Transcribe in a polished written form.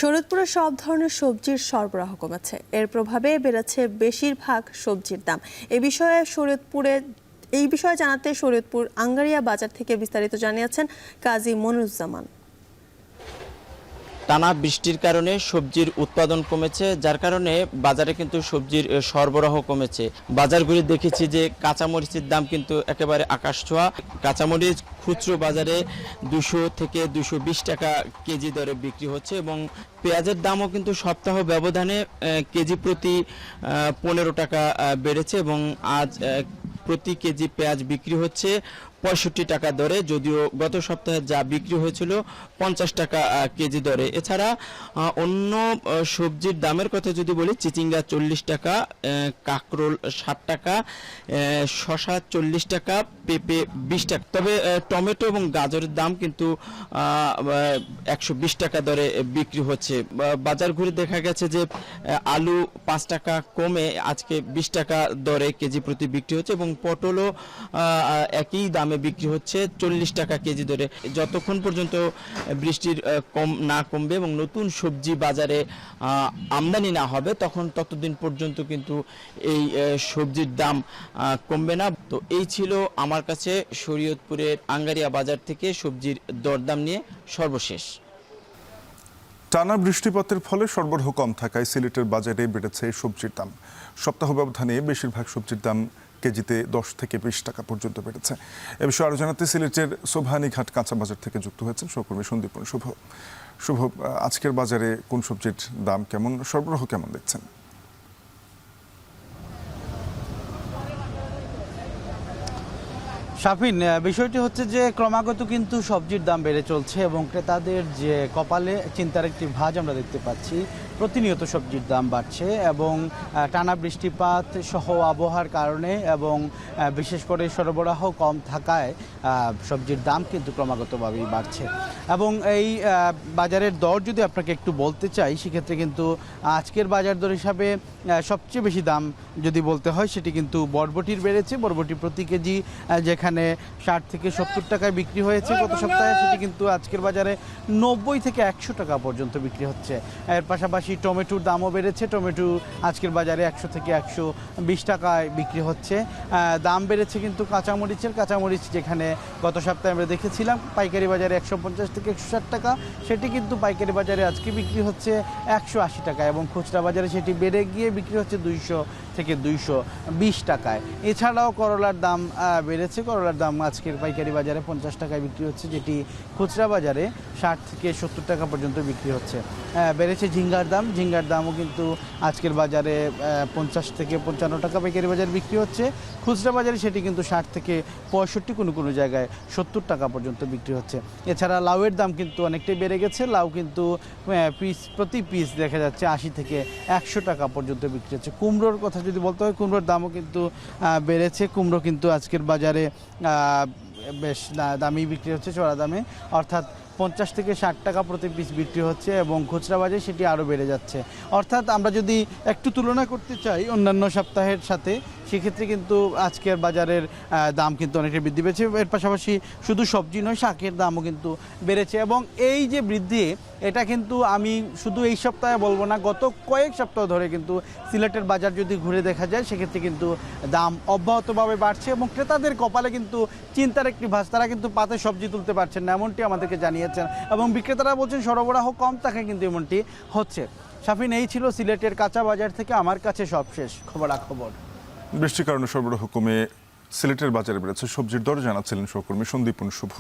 শরীয়তপুরে সব ধরনের সবজির সরবরাহ কমেছে। এর প্রভাবে বেড়েছে বেশিরভাগ সবজির দাম। এই বিষয়ে জানাতে শরীয়তপুর আঙ্গারিয়া বাজার থেকে বিস্তারিত জানিয়েছেন কাজী মনিরুজ্জামান। টানা বৃষ্টির কারণে সবজির উৎপাদন কমেছে, যার কারণে বাজারে কিন্তু সবজির সরবরাহ কমেছে। বাজার ঘুরে দেখেছি যে কাঁচামরিচের দাম কিন্তু একেবারে আকাশ ছোঁয়া। কাঁচামরিচ খুচরো বাজারে 200 থেকে 220 টাকা কেজি দরে বিক্রি হচ্ছে এবং পেঁয়াজের দামও কিন্তু সপ্তাহ ব্যবধানে কেজি প্রতি 15 টাকা বেড়েছে এবং আজ প্রতি কেজি পেঁয়াজ বিক্রি হচ্ছে 65 টাকা দরে, যদিও গত সপ্তাহে যা বিক্রি হয়েছিল 50 টাকা কেজি দরে। এছাড়া অন্য সবজির দামের কথা যদি বলি, চিচিঙ্গা 40 টাকা, কাঁকরোল 60 টাকা, শসা 40 টাকা, পেঁপে 20 টাকা। তবে টমেটো এবং গাজরের দাম কিন্তু 120 টাকা দরে বিক্রি হচ্ছে। বাজার ঘুরে দেখা গেছে যে আলু 5 টাকা কমে আজকে 20 টাকা দরে কেজি প্রতি বিক্রি হচ্ছে এবং পটলও একই দামে বিক্রি হচ্ছে 40 টাকা কেজি দরে। যতক্ষণ পর্যন্ত বৃষ্টির না কমবে এবং নতুন সবজি বাজারে আমদানি না হবে ততদিন পর্যন্ত কিন্তু এই সবজির দাম কমবে না। তো এই ছিল আমার কাছে শরীয়তপুরের আঙ্গারিয়া বাজার থেকে সবজির দরদাম নিয়ে সর্বশেষ। টানা বৃষ্টিপাতের ফলে সরবরাহ কম থাকায় সিলেটের বাজারে বেড়েছে সবজির দাম। সপ্তাহ ব্যবধানে বেশিরভাগ সবজির দাম কেজিতে 10 থেকে 20 টাকা পর্যন্ত বেড়েছে। এ বিষয়ে আরো জানাতে সিলেটের সোভানীঘাট কাঁচা বাজার থেকে যুক্ত হয়েছেন সহকর্মী সন্দীপন শুভ। শুভ, আজকের বাজারে কোন সবজির দাম কেমন, সরবরাহ কেমন দেখছেন? শাফিন, বিষয়টি হচ্ছে যে ক্রমাগত কিন্তু সবজির দাম বেড়ে চলছে এবং ক্রেতাদের যে কপালে চিন্তার একটি ভাঁজ আমরা দেখতে পাচ্ছি। প্রতিনিয়ত সবজির দাম বাড়ছে এবং টানা বৃষ্টিপাত সহ আবহাওয়ার কারণে এবং বিশেষ করে সরবরাহ কম থাকায় সবজির দাম কিন্তু ক্রমাগতভাবেই বাড়ছে। এবং এই বাজারের দর যদি আপনাকে একটু বলতে চাই, সেক্ষেত্রে কিন্তু আজকের বাজার দর হিসাবে সবচেয়ে বেশি দাম যদি বলতে হয় সেটি কিন্তু বরবটির বেড়েছে। বরবটি প্রতি কেজি যেখানে 60 থেকে 70 টাকায় বিক্রি হয়েছে গত সপ্তাহে, সেটি কিন্তু আজকের বাজারে 90 থেকে 100 টাকা পর্যন্ত বিক্রি হচ্ছে। এর পাশাপাশি টমেটোর দামও বেড়েছে। টমেটো আজকের বাজারে 100 থেকে 120 টাকায় বিক্রি হচ্ছে। দাম বেড়েছে কিন্তু কাঁচামরিচের। কাঁচামরিচ যেখানে গত সপ্তাহে আমরা দেখেছিলাম পাইকারি বাজারে 150 থেকে 160 টাকা, সেটি কিন্তু পাইকারি বাজারে আজকে বিক্রি হচ্ছে 180 টাকা এবং খুচরা বাজারে সেটি বেড়ে গিয়ে বিক্রি হচ্ছে 200 থেকে 220 টাকায়। এছাড়াও করলার দাম বেড়েছে। করলার দাম আজকের পাইকারি বাজারে 50 টাকায় বিক্রি হচ্ছে, যেটি খুচরা বাজারে 60 থেকে 70 টাকা পর্যন্ত বিক্রি হচ্ছে। বেড়েছে ঝিঙ্গার দাম। ঝিঙ্গার দামও কিন্তু আজকের বাজারে 50 থেকে 55 টাকা পাইকারি বাজারে বিক্রি হচ্ছে। খুচরা বাজারে সেটি কিন্তু 60 থেকে 65, কোনো জায়গায় 70 টাকা পর্যন্ত বিক্রি হচ্ছে। এছাড়া লাউয়ের দাম কিন্তু অনেকটাই বেড়ে গেছে। লাউ কিন্তু প্রতি পিস দেখা যাচ্ছে 80 থেকে 100 টাকা পর্যন্ত বিক্রি হচ্ছে। কুমড়োর কথা যদি বলতে হয়, কুমড়োর দামও কিন্তু বেড়েছে। কুমড়ো কিন্তু আজকের বাজারে বেশ দামি বিক্রি হচ্ছে, চড়া দামে, অর্থাৎ 50 থেকে 60 টাকা প্রতি পিস বিক্রি হচ্ছে এবং খুচরা বাজারে সেটি আরও বেড়ে যাচ্ছে। অর্থাৎ আমরা যদি একটু তুলনা করতে চাই অন্যান্য সপ্তাহের সাথে, সেক্ষেত্রে কিন্তু আজকের বাজারের দাম কিন্তু অনেকটা বৃদ্ধি পেয়েছে। এর পাশাপাশি শুধু সবজি নয়, শাকের দামও কিন্তু বেড়েছে এবং এই যে বৃদ্ধি, এটা কিন্তু আমি শুধু এই সপ্তাহে বলবো না, গত কয়েক সপ্তাহ ধরে কিন্তু সিলেটের বাজার যদি ঘুরে দেখা যায়, সেক্ষেত্রে কিন্তু দাম অব্যাহতভাবে বাড়ছে এবং ক্রেতাদের কপালে কিন্তু চিন্তার একটি ভাঁজ। তারা কিন্তু পাতে সবজি তুলতে পারছেন না, এমনটি আমাদেরকে জানিয়েছেন এবং বিক্রেতারা বলছেন সরবরাহ কম থাকে কিন্তু এমনটি হচ্ছে। শাফিন, এই ছিল সিলেটের কাঁচা বাজার থেকে আমার কাছে সবশেষ খবরাখবর। বৃষ্টির কারণে সরবরাহ কমে সিলেটের বাজারে বেড়েছে সবজির দর, জানাচ্ছিলেন সহকর্মী সন্দীপন শুভ।